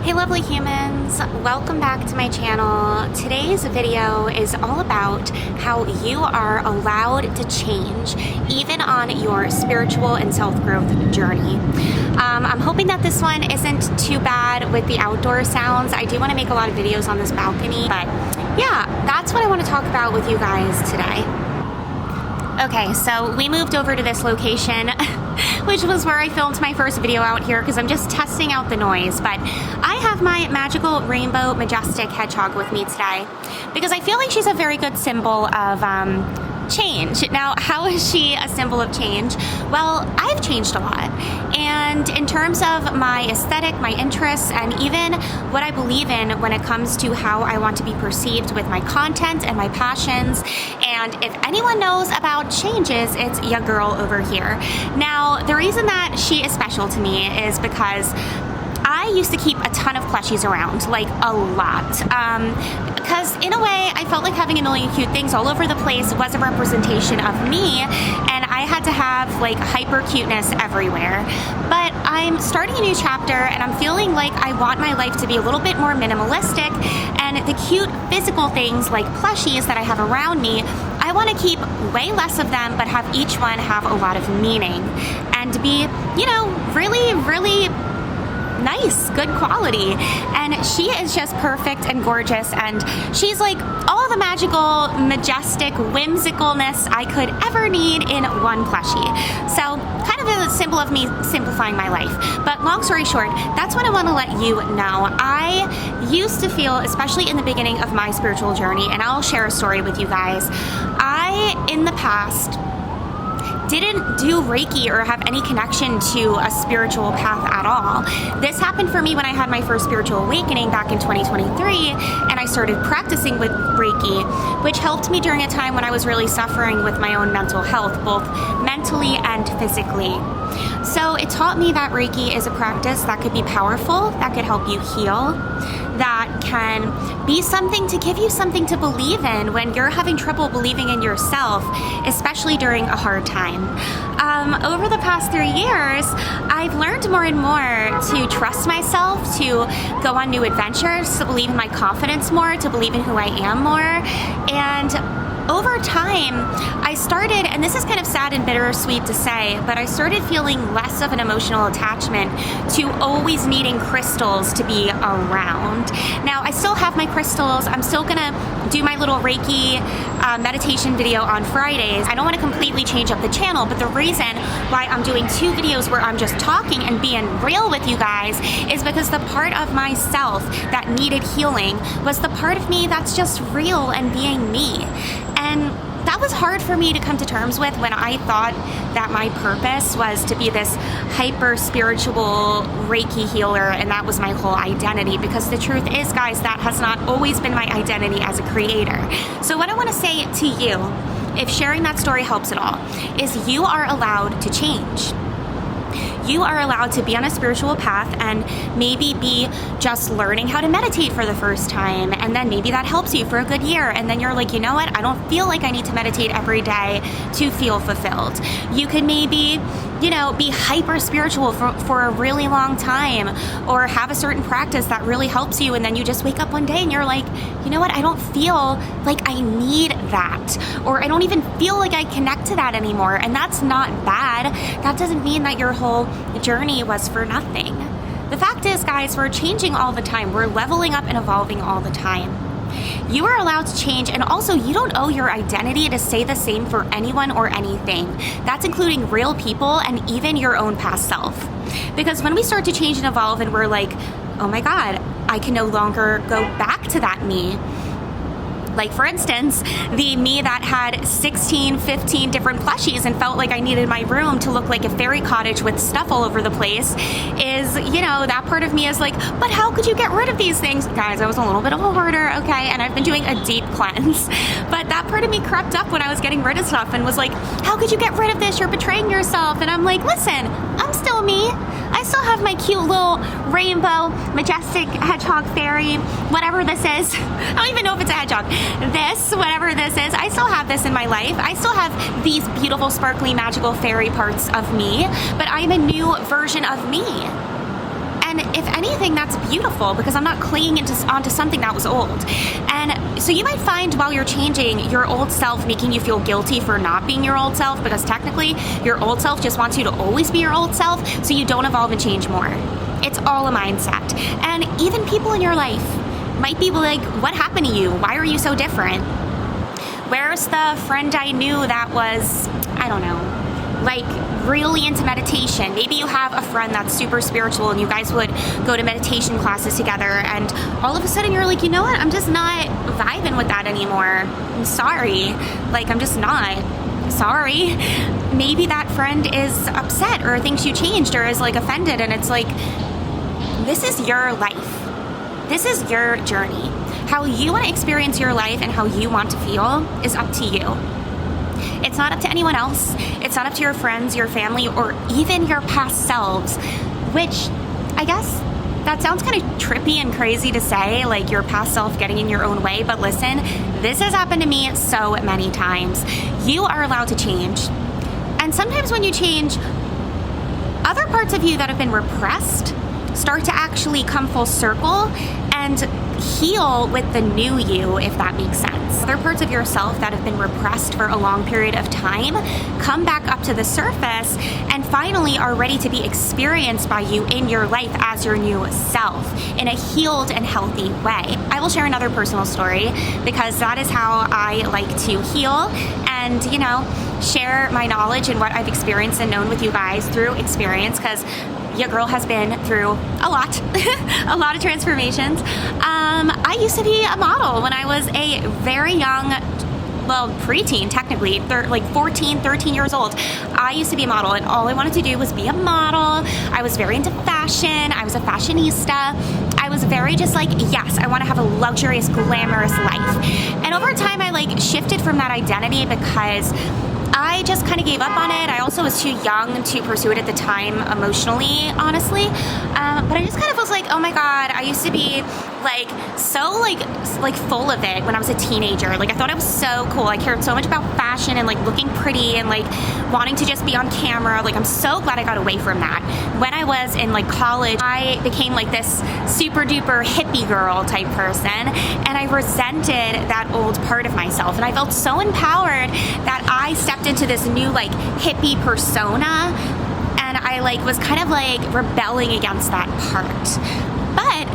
Hey lovely humans, welcome back to my channel. Today's video is all about how you are allowed to change even on your spiritual and self-growth journey. I'm hoping that this one isn't too bad with the outdoor sounds. I do want to make a lot of videos on this balcony, but yeah, that's what I want to talk about with you guys today. Okay, so we moved over to this location, which was where I filmed my first video out here because I'm just testing out the noise. But I have my magical rainbow majestic hedgehog with me today because I feel like she's a very good symbol of change. Now, how is she a symbol of change? Well, I've changed a lot. And in terms of my aesthetic, my interests, and even what I believe in when it comes to how I want to be perceived with my content and my passions. And if anyone knows about changes, it's your girl over here. Now, the reason that she is special to me is because I used to keep a ton of plushies around, like a lot. Because in a way, I felt like having a million cute things all over the place was a representation of me, and I had to have like hyper cuteness everywhere. But I'm starting a new chapter, and I'm feeling like I want my life to be a little bit more minimalistic, and the cute physical things like plushies that I have around me, I want to keep way less of them, but have each one have a lot of meaning and be, you know, really, really nice, good quality. And she is just perfect and gorgeous, and she's like all the magical, majestic whimsicalness I could ever need in one plushie. So kind of a symbol of me simplifying my life. But long story short, that's what I want to let you know. I used to feel, especially in the beginning of my spiritual journey, and I'll share a story with you guys, I in the past didn't do Reiki or have any connection to a spiritual path at all. This happened for me when I had my first spiritual awakening back in 2023, and I started practicing with Reiki, which helped me during a time when I was really suffering with my own mental health, both mentally and physically. So it taught me that Reiki is a practice that could be powerful, that could help you heal, that can be something to give you something to believe in when you're having trouble believing in yourself, especially during a hard time. Over the past 3 years, I've learned more and more to trust myself, to go on new adventures, to believe in my confidence more, to believe in who I am more. And over time, I started, and this is kind of sad and bittersweet to say, but I started feeling less of an emotional attachment to always needing crystals to be around. Now, I still have my crystals. I'm still gonna do my little Reiki meditation video on Fridays. I don't want to completely change up the channel, but the reason why I'm doing 2 videos where I'm just talking and being real with you guys is because the part of myself that needed healing was the part of me that's just real and being me. And that was hard for me to come to terms with when I thought that my purpose was to be this hyper spiritual Reiki healer, and that was my whole identity, because the truth is, guys, that has not always been my identity as a creator. So what I want to say to you, if sharing that story helps at all, is you are allowed to change. You are allowed to be on a spiritual path and maybe be just learning how to meditate for the first time, and then maybe that helps you for a good year, and then you're like, you know what, I don't feel like I need to meditate every day to feel fulfilled. You could maybe, you know, be hyper spiritual for a really long time, or have a certain practice that really helps you, and then you just wake up one day and you're like, you know what, I don't feel like I need that, or I don't even feel like I connect to that anymore. And that's not bad. That doesn't mean that your whole journey was for nothing. The fact is, guys, we're changing all the time. We're leveling up and evolving all the time. You are allowed to change, and also you don't owe your identity to stay the same for anyone or anything. That's including real people and even your own past self. Because when we start to change and evolve and we're like, oh my God, I can no longer go back to that me. Like, for instance, the me that had 16, 15 different plushies and felt like I needed my room to look like a fairy cottage with stuff all over the place is, you know, that part of me is like, but how could you get rid of these things? Guys, I was a little bit of a hoarder, okay, and I've been doing a deep cleanse. But that part of me crept up when I was getting rid of stuff and was like, how could you get rid of this? You're betraying yourself. And I'm like, listen, I'm still me. I still have my cute little rainbow, majestic hedgehog fairy, whatever this is. I don't even know if it's a hedgehog. This, whatever this is, I still have this in my life. I still have these beautiful, sparkly, magical fairy parts of me, but I'm a new version of me. And if anything, that's beautiful because I'm not clinging onto something that was old. And so you might find while you're changing, your old self making you feel guilty for not being your old self, because technically your old self just wants you to always be your old self so you don't evolve and change more. It's all a mindset. And even people in your life might be like, what happened to you? Why are you so different? Where's the friend I knew that was, I don't know, like really into meditation? Maybe you have a friend that's super spiritual and you guys would go to meditation classes together, and all of a sudden you're like, you know what? I'm just not vibing with that anymore. I'm sorry. Like, I'm just not. Sorry. Maybe that friend is upset or thinks you changed or is like offended, and it's like, this is your life. This is your journey. How you want to experience your life and how you want to feel is up to you. It's not up to anyone else. It's not up to your friends, your family, or even your past selves, which I guess that sounds kind of trippy and crazy to say, like your past self getting in your own way. But listen, this has happened to me so many times. You are allowed to change. And sometimes when you change, other parts of you that have been repressed start to actually come full circle and heal with the new you, if that makes sense. Other parts of yourself that have been repressed for a long period of time come back up to the surface and finally are ready to be experienced by you in your life as your new self in a healed and healthy way. I will share another personal story because that is how I like to heal and, you know, share my knowledge and what I've experienced and known with you guys through experience, because your girl has been through a lot, a lot of transformations. I used to be a model when I was a very young, well, preteen technically, like 14, 13 years old. I used to be a model, and all I wanted to do was be a model. I was very into fashion. I was a fashionista. I was very just like, yes, I want to have a luxurious, glamorous life. And over time, I like shifted from that identity because I just kind of gave up on it. I also was too young to pursue it at the time emotionally, honestly. But I just kind of was like, oh my God, I used to be like so like full of it when I was a teenager. Like I thought I was so cool. I cared so much about fashion and like looking pretty and like wanting to just be on camera. Like I'm so glad I got away from that. When I was in like college, I became like this super duper hippie girl type person, and I resented that old part of myself. And I felt so empowered that I stepped into this new like hippie persona, and I like was kind of like rebelling against that part. But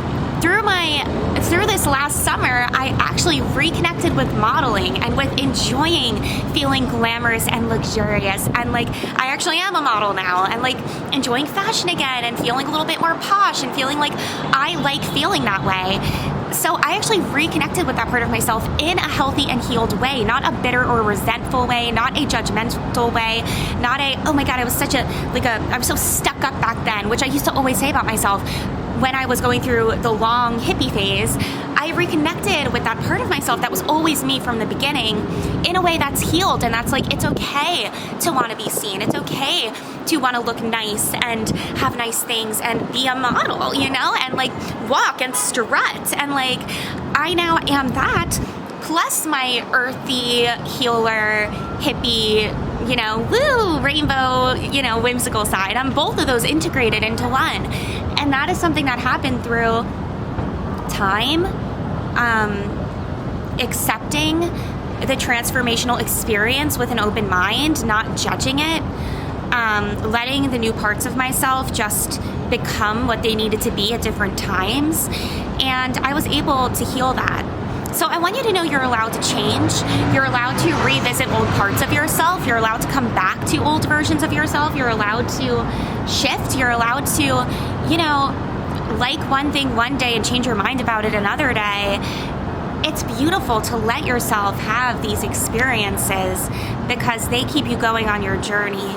through this last summer, I actually reconnected with modeling and with enjoying feeling glamorous and luxurious, and like I actually am a model now, and like enjoying fashion again and feeling a little bit more posh and feeling like I like feeling that way. So I actually reconnected with that part of myself in a healthy and healed way, not a bitter or resentful way, not a judgmental way, not a, oh my God, I was so stuck up back then, which I used to always say about myself. When I was going through the long hippie phase, I reconnected with that part of myself that was always me from the beginning in a way that's healed, and that's like, it's okay to want to be seen. It's okay to want to look nice and have nice things and be a model, you know, and like walk and strut. And like, I now am that, plus my earthy, healer, hippie, you know, woo, rainbow, you know, whimsical side. I'm both of those integrated into one. And that is something that happened through time, accepting the transformational experience with an open mind, not judging it, letting the new parts of myself just become what they needed to be at different times. And I was able to heal that. So I want you to know you're allowed to change. You're allowed to revisit old parts of yourself. You're allowed to come back to old versions of yourself. You're allowed to shift. You're allowed to, you know, like one thing one day and change your mind about it another day. It's beautiful to let yourself have these experiences because they keep you going on your journey.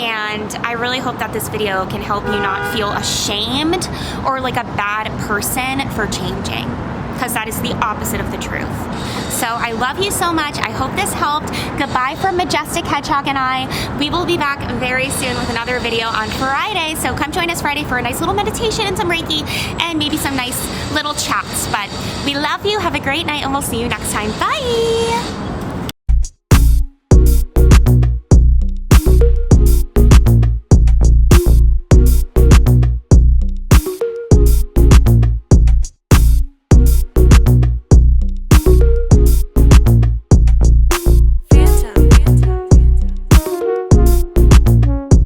And I really hope that this video can help you not feel ashamed or like a bad person for changing, because that is the opposite of the truth. So I love you so much. I hope this helped. Goodbye from Majestic Hedgehog and I. We will be back very soon with another video on Friday. So come join us Friday for a nice little meditation and some Reiki and maybe some nice little chats. But we love you. Have a great night, and we'll see you next time. Bye.